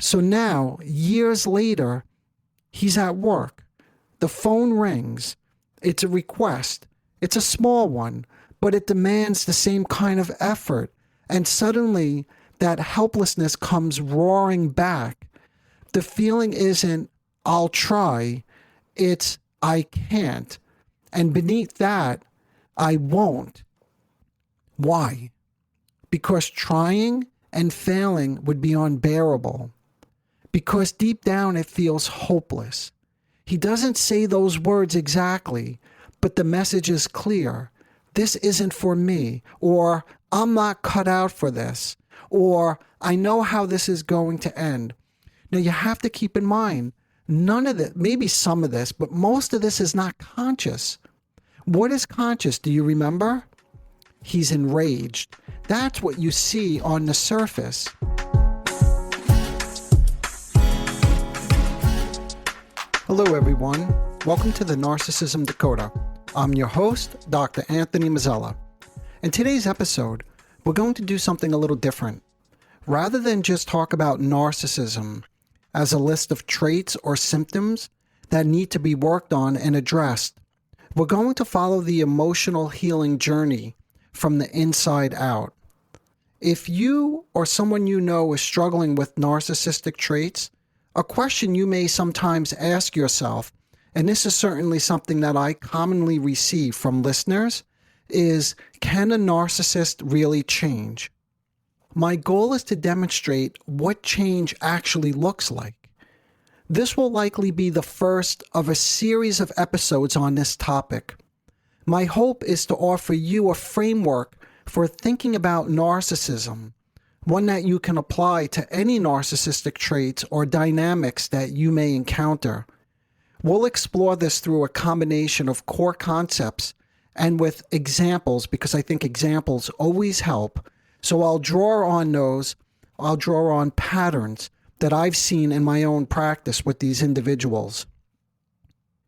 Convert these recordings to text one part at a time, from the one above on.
So now, years later, he's at work. The phone rings. It's a request. It's a small one, but it demands the same kind of effort. And suddenly, that helplessness comes roaring back. The feeling isn't, I'll try. It's, I can't. And beneath that, I won't. Why? Because trying and failing would be unbearable. Because deep down it feels hopeless. He doesn't say those words exactly, but the message is clear. This isn't for me, or I'm not cut out for this, or I know how this is going to end. Now you have to keep in mind, none of this, maybe some of this, but most of this is not conscious. What is conscious? Do you remember? He's enraged. That's what you see on the surface. Hello everyone, welcome to the Narcissism Decoder. I'm your host, Dr. Anthony Mazzella. In today's episode, we're going to do something a little different. Rather than just talk about narcissism as a list of traits or symptoms that need to be worked on and addressed, we're going to follow the emotional healing journey from the inside out. If you or someone you know is struggling with narcissistic traits, a question you may sometimes ask yourself, and this is certainly something that I commonly receive from listeners, is, can a narcissist really change? My goal is to demonstrate what change actually looks like. This will likely be the first of a series of episodes on this topic. My hope is to offer you a framework for thinking about narcissism, one that you can apply to any narcissistic traits or dynamics that you may encounter. We'll explore this through a combination of core concepts and with examples, because I think examples always help. So I'll draw on those, I'll draw on patterns that I've seen in my own practice with these individuals.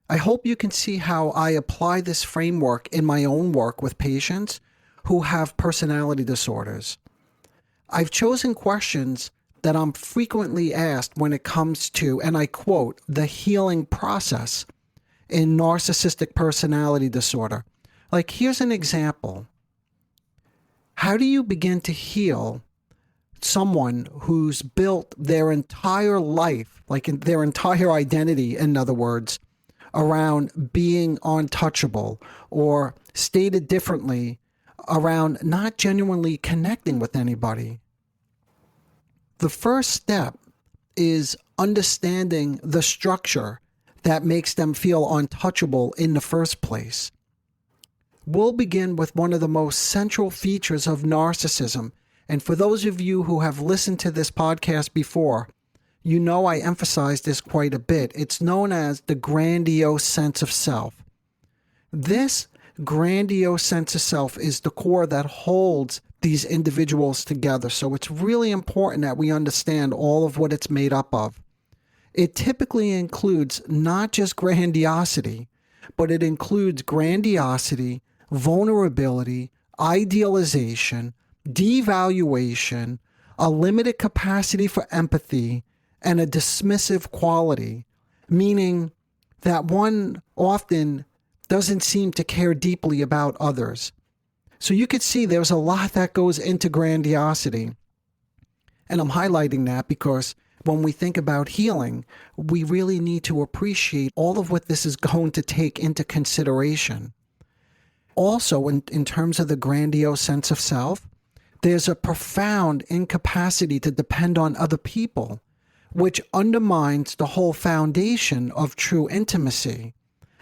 I hope you can see how I apply this framework in my own work with patients who have personality disorders. I've chosen questions that I'm frequently asked when it comes to, and I quote, the healing process in narcissistic personality disorder. Like, here's an example. How do you begin to heal someone who's built their entire life, like their entire identity, in other words, around being untouchable, or stated differently, around not genuinely connecting with anybody? The first step is understanding the structure that makes them feel untouchable in the first place. We'll begin with one of the most central features of narcissism. And for those of you who have listened to this podcast before, you know I emphasize this quite a bit. It's known as the grandiose sense of self. This grandiose sense of self is the core that holds these individuals together. So it's really important that we understand all of what it's made up of. It typically includes not just grandiosity, but it includes grandiosity, vulnerability, idealization, devaluation, a limited capacity for empathy, and a dismissive quality, meaning that one often doesn't seem to care deeply about others. So you could see there's a lot that goes into grandiosity. And I'm highlighting that because when we think about healing, we really need to appreciate all of what this is going to take into consideration. Also, in terms of the grandiose sense of self, there's a profound incapacity to depend on other people, which undermines the whole foundation of true intimacy.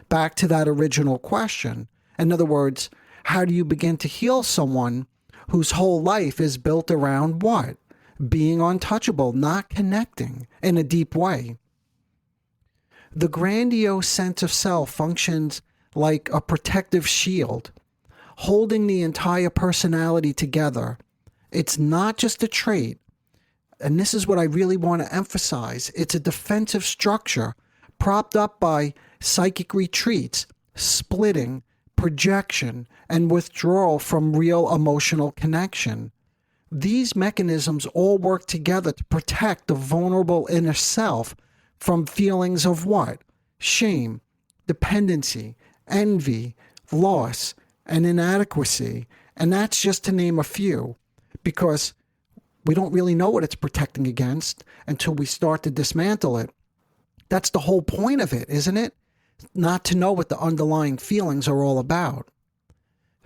Back to that original question. In other words, how do you begin to heal someone whose whole life is built around what? Being untouchable, not connecting in a deep way. The grandiose sense of self functions like a protective shield, holding the entire personality together. It's not just a trait, and this is what I really want to emphasize. It's a defensive structure propped up by psychic retreats, splitting, projection, and withdrawal from real emotional connection. these mechanisms all work together to protect the vulnerable inner self from feelings of what? Shame, dependency, envy, loss, and inadequacy. And that's just to name a few, because we don't really know what it's protecting against until we start to dismantle it. That's the whole point of it, isn't it? Not to know what the underlying feelings are all about.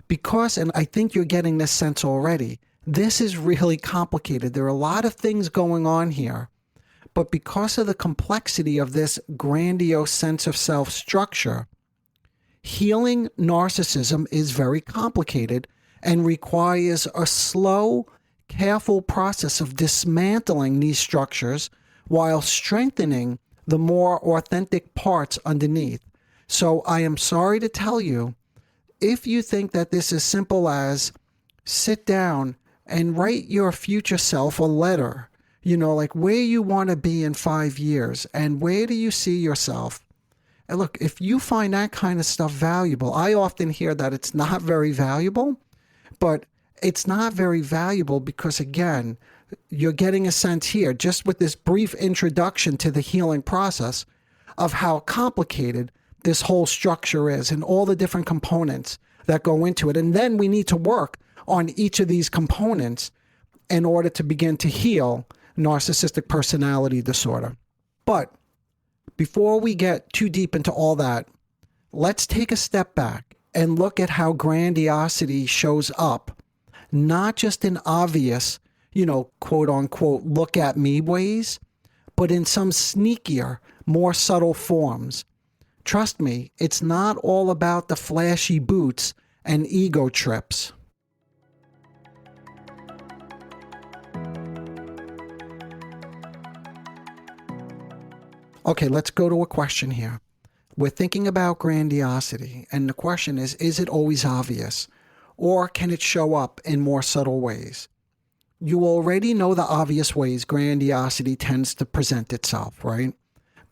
Because, and I think you're getting this sense already, this is really complicated. There are a lot of things going on here. But because of the complexity of this grandiose sense of self structure, healing narcissism is very complicated and requires a slow, careful process of dismantling these structures while strengthening the more authentic parts underneath. So I am sorry to tell you, if you think that this is simple as sit down and write your future self a letter, like where you want to be in 5 years and where do you see yourself? And look, if you find that kind of stuff valuable, I often hear that it's not very valuable, but it's not very valuable because, again, you're getting a sense here, just with this brief introduction to the healing process, of how complicated this whole structure is and all the different components that go into it. And then we need to work on each of these components in order to begin to heal narcissistic personality disorder. But before we get too deep into all that, let's take a step back and look at how grandiosity shows up, not just in obvious, quote unquote, look at me ways, but in some sneakier, more subtle forms. Trust me, it's not all about the flashy boots and ego trips. Okay, let's go to a question here. We're thinking about grandiosity, and the question is it always obvious? Or can it show up in more subtle ways? You already know the obvious ways grandiosity tends to present itself, right?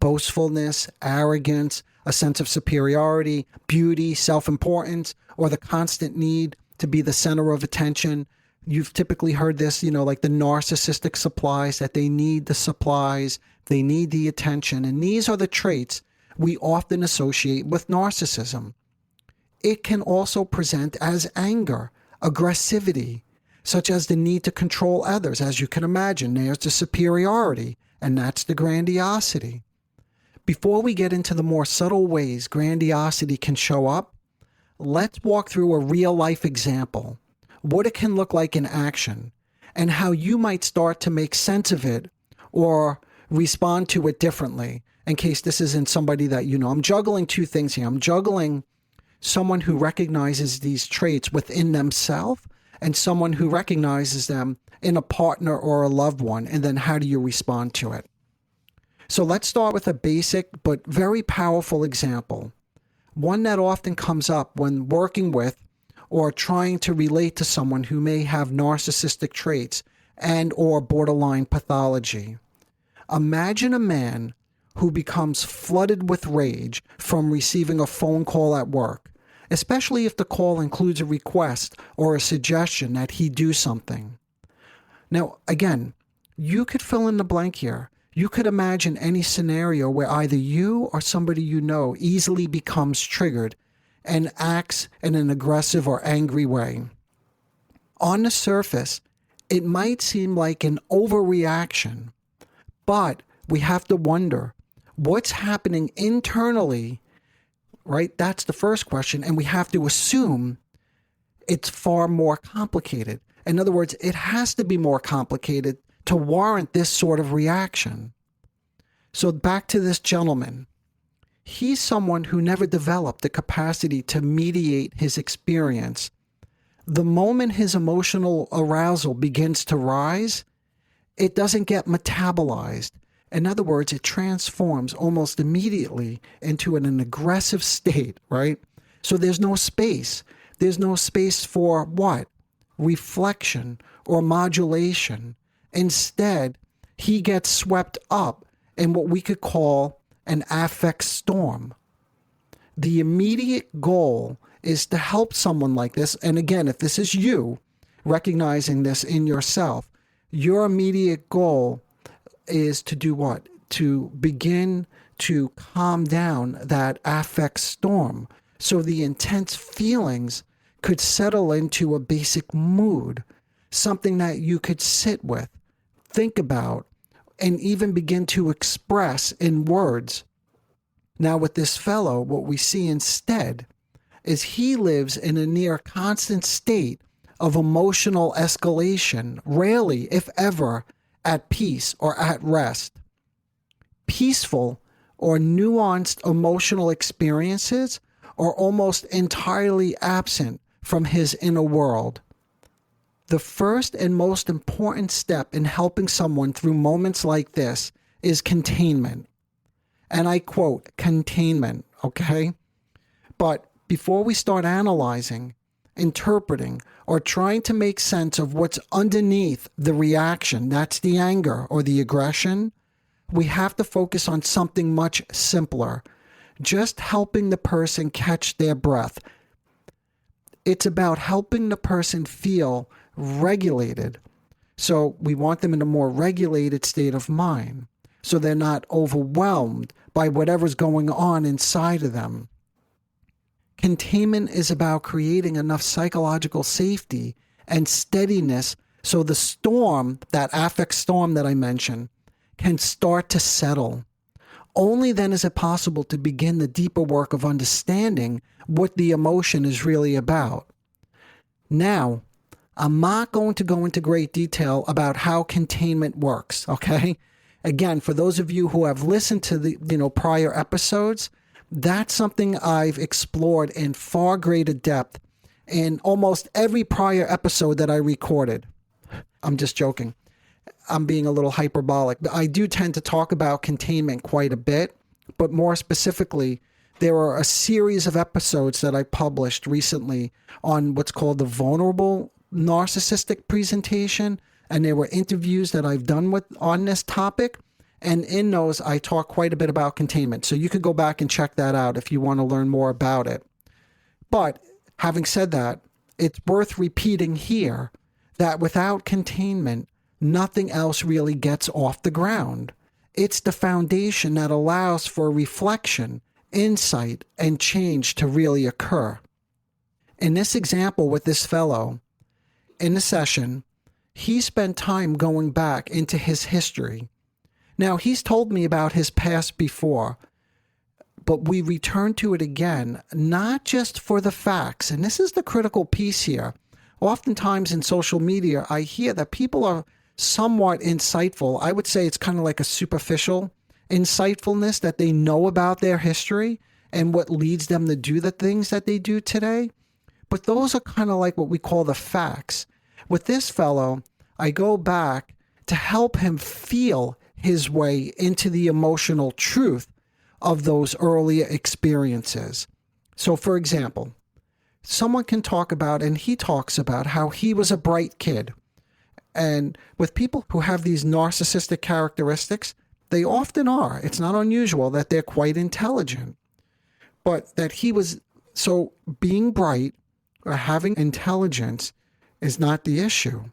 Boastfulness, arrogance, a sense of superiority, beauty, self-importance, or the constant need to be the center of attention. You've typically heard this, like the narcissistic supplies, that they need the supplies, they need the attention. And these are the traits we often associate with narcissism. It can also present as anger, aggressivity, such as the need to control others. As you can imagine, there's the superiority, and that's the grandiosity. Before we get into the more subtle ways grandiosity can show up, let's walk through a real-life example, what it can look like in action, and how you might start to make sense of it or respond to it differently, in case this isn't somebody that you know. I'm juggling two things here. I'm juggling someone who recognizes these traits within themselves and someone who recognizes them in a partner or a loved one, and then how do you respond to it? So let's start with a basic but very powerful example, one that often comes up when working with or trying to relate to someone who may have narcissistic traits and or borderline pathology. Imagine a man who becomes flooded with rage from receiving a phone call at work, especially if the call includes a request or a suggestion that he do something. Now, again, you could fill in the blank here. You could imagine any scenario where either you or somebody you know easily becomes triggered and acts in an aggressive or angry way. On the surface, it might seem like an overreaction, but we have to wonder what's happening internally, right? That's the first question. And we have to assume it's far more complicated. In other words, it has to be more complicated to warrant this sort of reaction. So back to this gentleman. He's someone who never developed the capacity to mediate his experience. The moment his emotional arousal begins to rise, it doesn't get metabolized. In other words, it transforms almost immediately into an aggressive state, right? So there's no space. There's no space for what? Reflection or modulation. Instead, he gets swept up in what we could call an affect storm. The immediate goal is to help someone like this. And again, if this is you, recognizing this in yourself, your immediate goal is to do what? To begin to calm down that affect storm so the intense feelings could settle into a basic mood, something that you could sit with, think about, and even begin to express in words. Now, with this fellow, what we see instead is he lives in a near constant state of emotional escalation, rarely, if ever, at peace or at rest. Peaceful or nuanced emotional experiences are almost entirely absent from his inner world. The first and most important step in helping someone through moments like this is containment. And I quote, containment, okay? But before we start analyzing, interpreting, or trying to make sense of what's underneath the reaction, that's the anger or the aggression, we have to focus on something much simpler, just helping the person catch their breath. It's about helping the person feel regulated. So we want them in a more regulated state of mind, so they're not overwhelmed by whatever's going on inside of them. Containment is about creating enough psychological safety and steadiness so the storm, that affect storm that I mentioned, can start to settle. Only then is it possible to begin the deeper work of understanding what the emotion is really about. Now, I'm not going to go into great detail about how containment works, okay? Again, for those of you who have listened to the prior episodes, that's something I've explored in far greater depth in almost every prior episode that I recorded. I'm just joking. I'm being a little hyperbolic. I do tend to talk about containment quite a bit, but more specifically, there are a series of episodes that I published recently on what's called the vulnerable narcissistic presentation, and there were interviews that I've done on this topic, and in those I talk quite a bit about containment. So you could go back and check that out if you want to learn more about it. But having said that, it's worth repeating here that without containment, nothing else really gets off the ground. It's the foundation that allows for reflection, insight, and change to really occur. In this example with this fellow, in the session, he spent time going back into his history. Now, he's told me about his past before, but we return to it again, not just for the facts. And this is the critical piece here. Oftentimes in social media, I hear that people are somewhat insightful. I would say it's kind of like a superficial insightfulness, that they know about their history and what leads them to do the things that they do today. But those are kind of like what we call the facts. With this fellow, I go back to help him feel his way into the emotional truth of those earlier experiences. So, for example, someone can talk about, and he talks about how he was a bright kid. And with people who have these narcissistic characteristics, they often are. It's not unusual that they're quite intelligent. But that he was, so being bright or having intelligence is not the issue.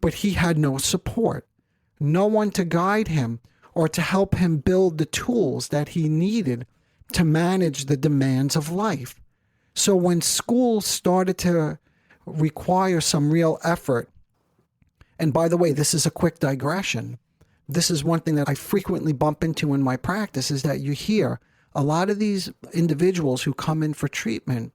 But he had no support, no one to guide him or to help him build the tools that he needed to manage the demands of life. So when school started to require some real effort, and by the way, this is a quick digression. This is one thing that I frequently bump into in my practice, is that you hear a lot of these individuals who come in for treatment,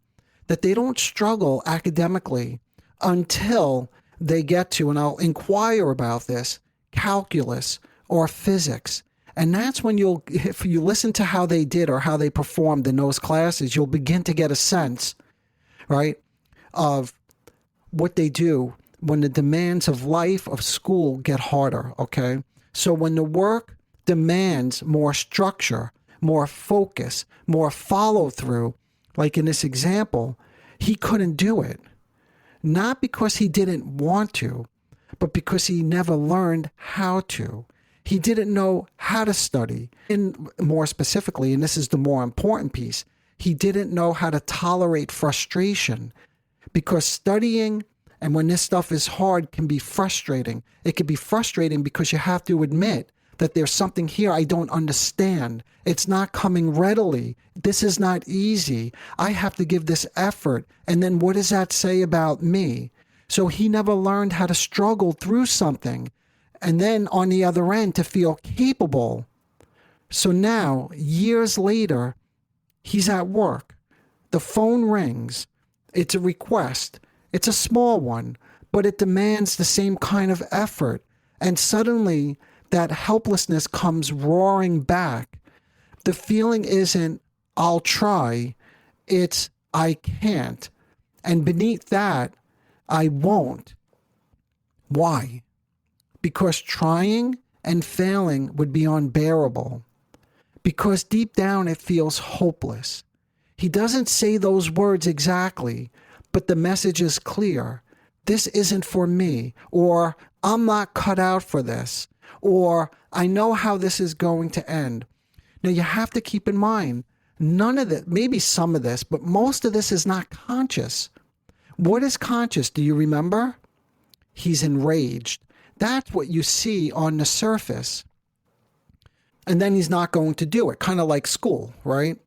that they don't struggle academically until they get to, and I'll inquire about this, calculus or physics. And that's when if you listen to how they did or how they performed in those classes, you'll begin to get a sense, right, of what they do when the demands of life, of school, get harder, okay? So when the work demands more structure, more focus, more follow-through, like in this example, he couldn't do it. Not because he didn't want to, but because he never learned how to. He didn't know how to study. And more specifically, and this is the more important piece, he didn't know how to tolerate frustration, because studying And when this stuff is hard, it can be frustrating. It can be frustrating because you have to admit that there's something here I don't understand. It's not coming readily. This is not easy. I have to give this effort. And then what does that say about me? So he never learned how to struggle through something. And then on the other end, to feel capable. So now, years later, he's at work. The phone rings. It's a request. It's a small one, but it demands the same kind of effort. And suddenly, that helplessness comes roaring back. The feeling isn't, I'll try. It's, I can't. And beneath that, I won't. Why? Because trying and failing would be unbearable. Because deep down it feels hopeless. He doesn't say those words exactly, but the message is clear. This isn't for me, or I'm not cut out for this, or I know how this is going to end. Now you have to keep in mind, none of this, maybe some of this, but most of this is not conscious. What is conscious? Do you remember? He's enraged. That's what you see on the surface. And then he's not going to do it, kind of like school, right?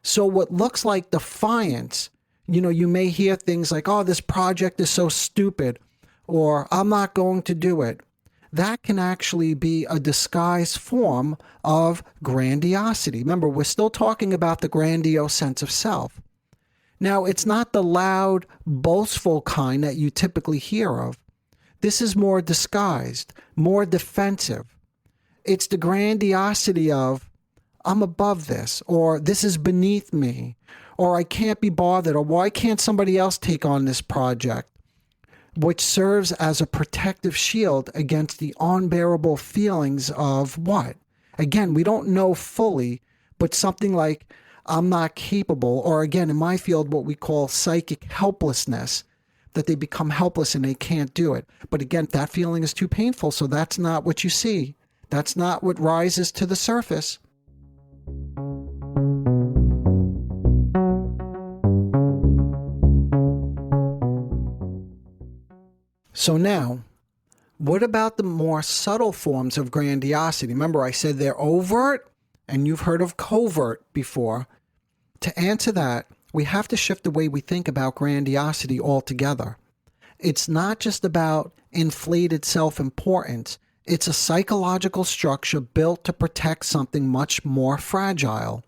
So what looks like defiance, you may hear things like, oh, this project is so stupid, or I'm not going to do it. That can actually be a disguised form of grandiosity. Remember, we're still talking about the grandiose sense of self. Now, it's not the loud, boastful kind that you typically hear of. This is more disguised, more defensive. It's the grandiosity of, I'm above this, or this is beneath me, or I can't be bothered, or why can't somebody else take on this project? Which serves as a protective shield against the unbearable feelings of what? Again, we don't know fully, but something like, I'm not capable, or again, in my field, what we call psychic helplessness, that they become helpless and they can't do it. But again, that feeling is too painful, so that's not what you see. That's not what rises to the surface. So now, what about the more subtle forms of grandiosity? Remember, I said they're overt, and you've heard of covert before. To answer that, we have to shift the way we think about grandiosity altogether. It's not just about inflated self-importance. It's a psychological structure built to protect something much more fragile.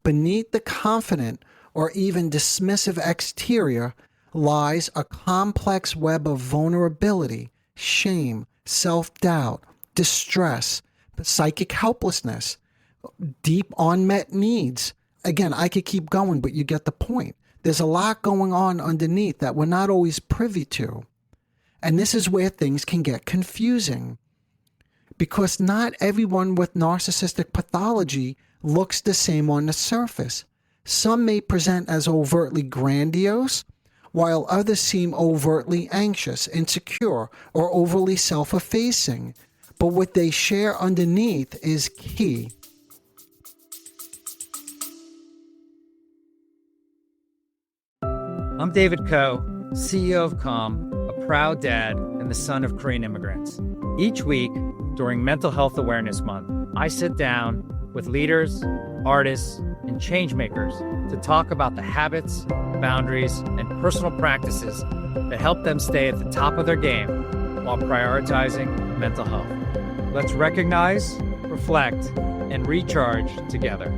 Beneath the confident or even dismissive exterior lies a complex web of vulnerability, shame, self-doubt, distress, psychic helplessness, deep unmet needs. Again, I could keep going, but you get the point. There's a lot going on underneath that we're not always privy to. And this is where things can get confusing. Because not everyone with narcissistic pathology looks the same on the surface. Some may present as overtly grandiose, while others seem overtly anxious, insecure, or overly self-effacing. But what they share underneath is key. I'm David Coe, CEO of Calm, a proud dad and the son of Korean immigrants. Each week, during Mental Health Awareness Month, I sit down with leaders, artists, and changemakers to talk about the habits, boundaries, and personal practices that help them stay at the top of their game while prioritizing mental health. Let's recognize, reflect, and recharge together.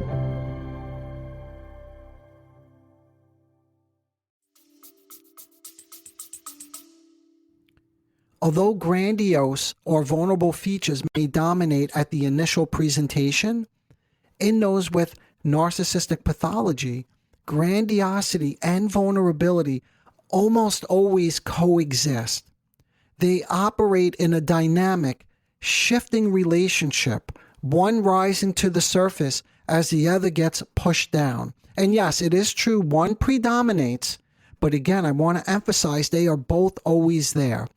Although grandiose or vulnerable features may dominate at the initial presentation, in those with narcissistic pathology, grandiosity and vulnerability almost always coexist. They operate in a dynamic, shifting relationship, one rising to the surface as the other gets pushed down. And yes, it is true, one predominates, but again, I want to emphasize they are both always there.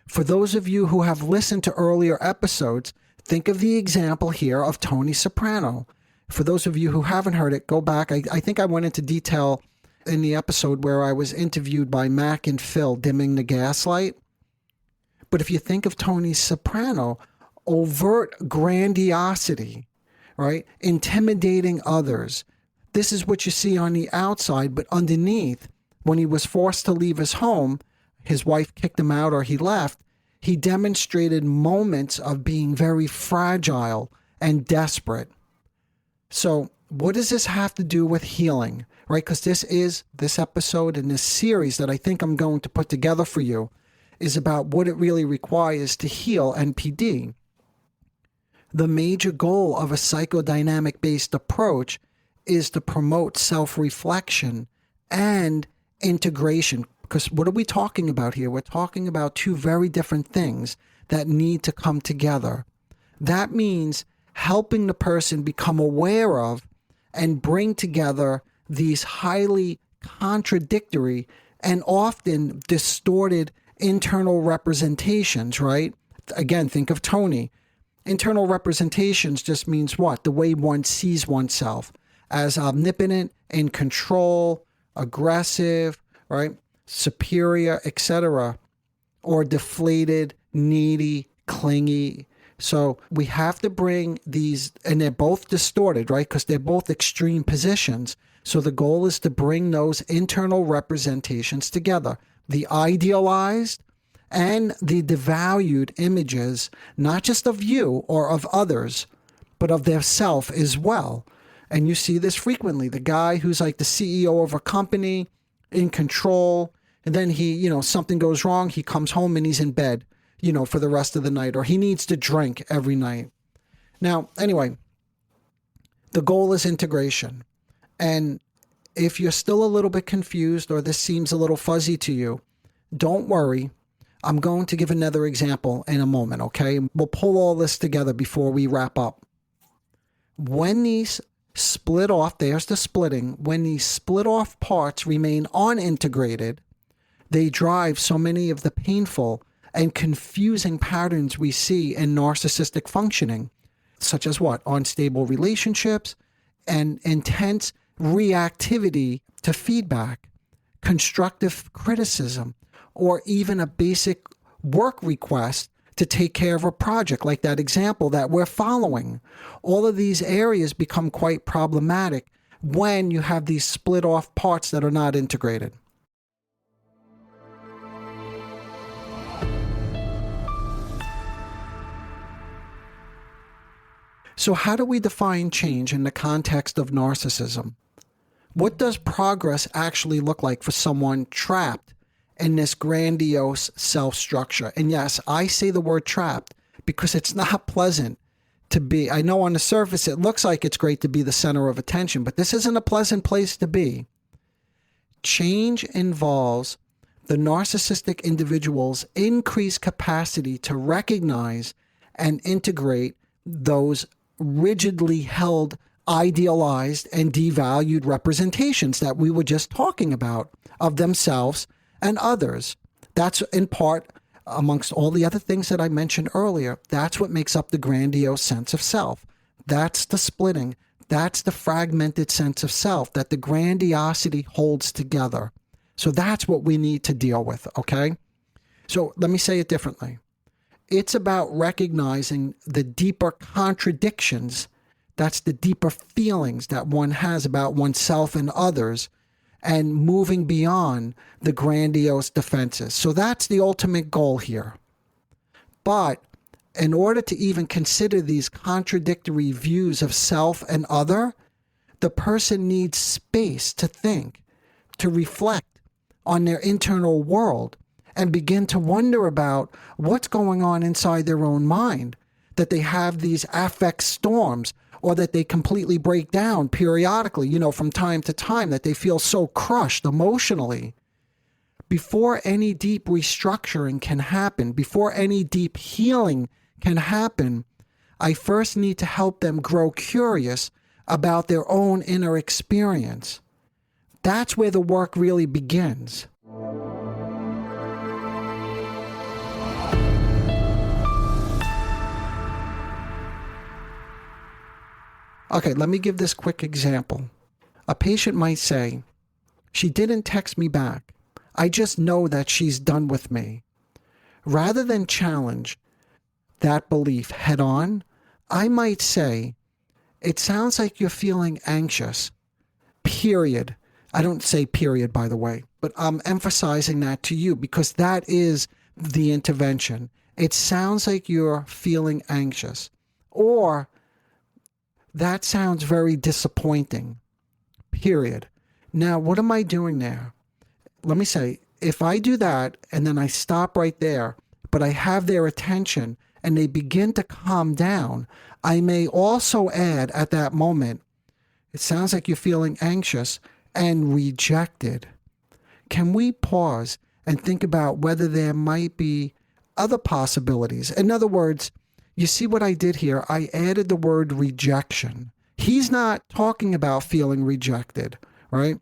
For those of you who have listened to earlier episodes, think of the example here of Tony Soprano. For those of you who haven't heard it, go back. I think I went into detail in the episode where I was interviewed by Mac and Phil, Dimming the Gaslight. But if you think of Tony Soprano, overt grandiosity, right? Intimidating others. This is what you see on the outside, but underneath, when he was forced to leave his home, his wife kicked him out or he left, he demonstrated moments of being very fragile and desperate. So what does this have to do with healing, right? Because this episode and this series that I think I'm going to put together for you is about what it really requires to heal NPD. The major goal of a psychodynamic-based approach is to promote self-reflection and integration. Because what are we talking about here? We're talking about two very different things that need to come together. That means helping the person become aware of and bring together these highly contradictory and often distorted internal representations, right? Again, think of Tony. Internal representations just means what? The way one sees oneself as omnipotent, in control, aggressive, right? Superior, etc., or deflated, needy, clingy. So we have to bring these, and they're both distorted, right? Because they're both extreme positions. So the goal is to bring those internal representations together. The idealized and the devalued images, not just of you or of others, but of their self as well. And you see this frequently. The guy who's like the CEO of a company, in control, and then he, something goes wrong, he comes home and he's in bed, for the rest of the night, or he needs to drink every night. Now, anyway, the goal is integration. And if you're still a little bit confused or this seems a little fuzzy to you, don't worry. I'm going to give another example in a moment, okay? We'll pull all this together before we wrap up. When these split off, there's the splitting, when these split off parts remain unintegrated, they drive so many of the painful and confusing patterns we see in narcissistic functioning, such as what? Unstable relationships and intense reactivity to feedback, constructive criticism, or even a basic work request to take care of a project like that example that we're following. All of these areas become quite problematic when you have these split off parts that are not integrated. So how do we define change in the context of narcissism? What does progress actually look like for someone trapped in this grandiose self-structure? And yes, I say the word trapped because it's not pleasant to be. I know on the surface it looks like it's great to be the center of attention, but this isn't a pleasant place to be. Change involves the narcissistic individual's increased capacity to recognize and integrate those rigidly held, idealized, and devalued representations that we were just talking about of themselves and others. That's in part, amongst all the other things that I mentioned earlier, that's what makes up the grandiose sense of self. That's the splitting. That's the fragmented sense of self that the grandiosity holds together. So that's what we need to deal with, okay? So let me say it differently. It's about recognizing the deeper contradictions, that's the deeper feelings that one has about oneself and others, and moving beyond the grandiose defenses. So that's the ultimate goal here. But in order to even consider these contradictory views of self and other, the person needs space to think, to reflect on their internal world, and begin to wonder about what's going on inside their own mind, that they have these affect storms, or that they completely break down periodically, from time to time, that they feel so crushed emotionally. Before any deep restructuring can happen, before any deep healing can happen, I first need to help them grow curious about their own inner experience. That's where the work really begins. Okay, let me give this quick example. A patient might say, She didn't text me back. I just know that she's done with me. Rather than challenge that belief head on, I might say, it sounds like you're feeling anxious. Period. I don't say period, by the way, but I'm emphasizing that to you because that is the intervention. It sounds like you're feeling anxious. Or that sounds very disappointing. Period. Now, what am I doing there? Let me say, if I do that and then I stop right there, but I have their attention and they begin to calm down, I may also add at that moment, it sounds like you're feeling anxious and rejected. Can we pause and think about whether there might be other possibilities? In other words, you see what I did here? I added the word rejection. He's not talking about feeling rejected, right?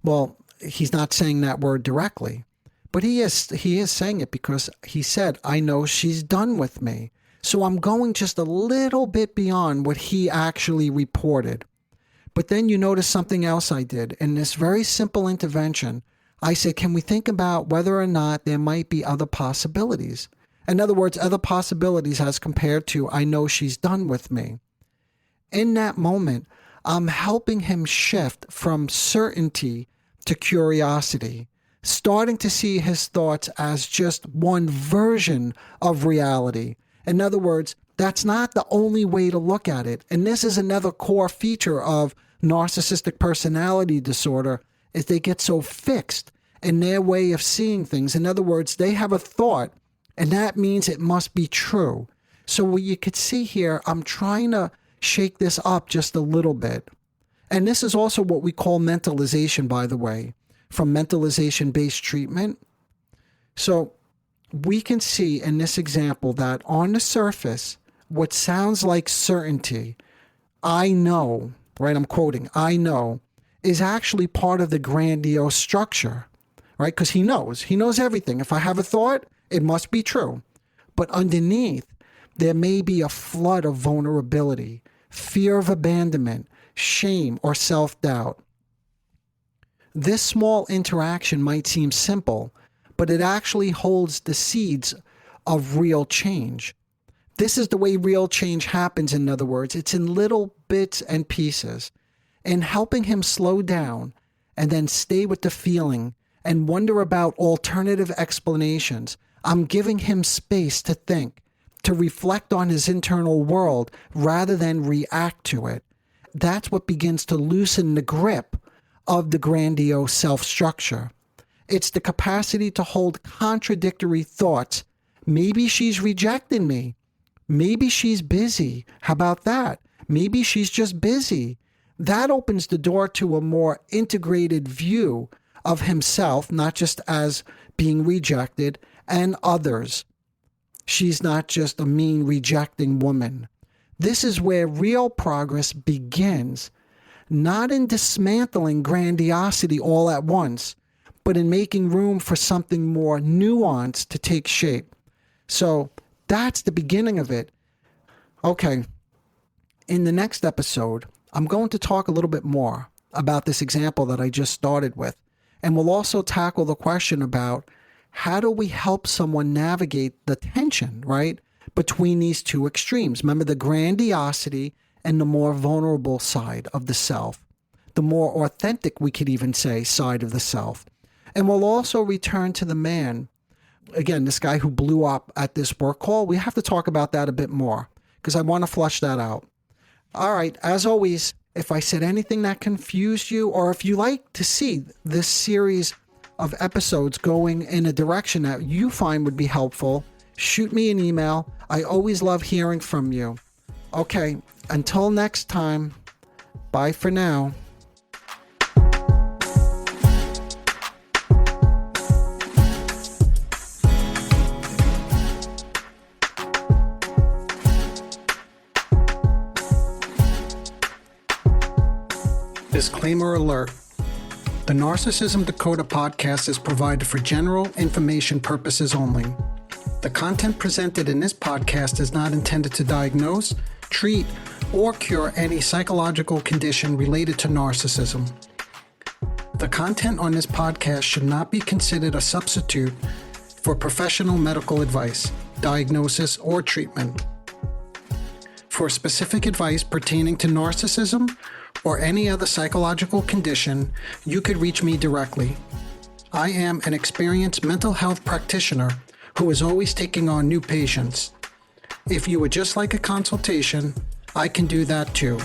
Well, he's not saying that word directly, but he is saying it because he said, I know she's done with me. So I'm going just a little bit beyond what he actually reported. But then you notice something else I did. In this very simple intervention, I said, can we think about whether or not there might be other possibilities? In other words, other possibilities as compared to, I know she's done with me. In that moment, I'm helping him shift from certainty to curiosity, starting to see his thoughts as just one version of reality. In other words, that's not the only way to look at it. And this is another core feature of narcissistic personality disorder, is they get so fixed in their way of seeing things. In other words, they have a thought, and that means it must be true. So what you could see here, I'm trying to shake this up just a little bit. And this is also what we call mentalization, by the way, from mentalization-based treatment. So we can see in this example that on the surface, what sounds like certainty, I know, right? I'm quoting, I know, is actually part of the grandiose structure, right? Because he knows everything. If I have a thought, it must be true. But underneath, there may be a flood of vulnerability, fear of abandonment, shame, or self-doubt. This small interaction might seem simple, but it actually holds the seeds of real change. This is the way real change happens, in other words. It's in little bits and pieces. And helping him slow down and then stay with the feeling and wonder about alternative explanations, I'm giving him space to think, to reflect on his internal world rather than react to it. That's what begins to loosen the grip of the grandiose self-structure. It's the capacity to hold contradictory thoughts. Maybe she's rejecting me. Maybe she's busy. How about that? Maybe she's just busy. That opens the door to a more integrated view of himself, not just as being rejected, and others. She's not just a mean, rejecting woman. This is where real progress begins, not in dismantling grandiosity all at once, but in making room for something more nuanced to take shape. So that's the beginning of it. Okay, in the next episode, I'm going to talk a little bit more about this example that I just started with. And we'll also tackle the question about how do we help someone navigate the tension, right, between these two extremes? Remember, the grandiosity and the more vulnerable side of the self, the more authentic, we could even say, side of the self. And we'll also return to the man. Again, this guy who blew up at this work call, we have to talk about that a bit more because I want to flush that out. All right, as always, if I said anything that confused you, or if you like to see this series of episodes going in a direction that you find would be helpful, shoot me an email. I always love hearing from you. Okay, until next time, bye for now. Disclaimer alert. The Narcissism Decoder podcast is provided for general information purposes only. The content presented in this podcast is not intended to diagnose, treat, or cure any psychological condition related to narcissism. The content on this podcast should not be considered a substitute for professional medical advice, diagnosis, or treatment. For specific advice pertaining to narcissism or any other psychological condition, you could reach me directly. I am an experienced mental health practitioner who is always taking on new patients. If you would just like a consultation, I can do that too.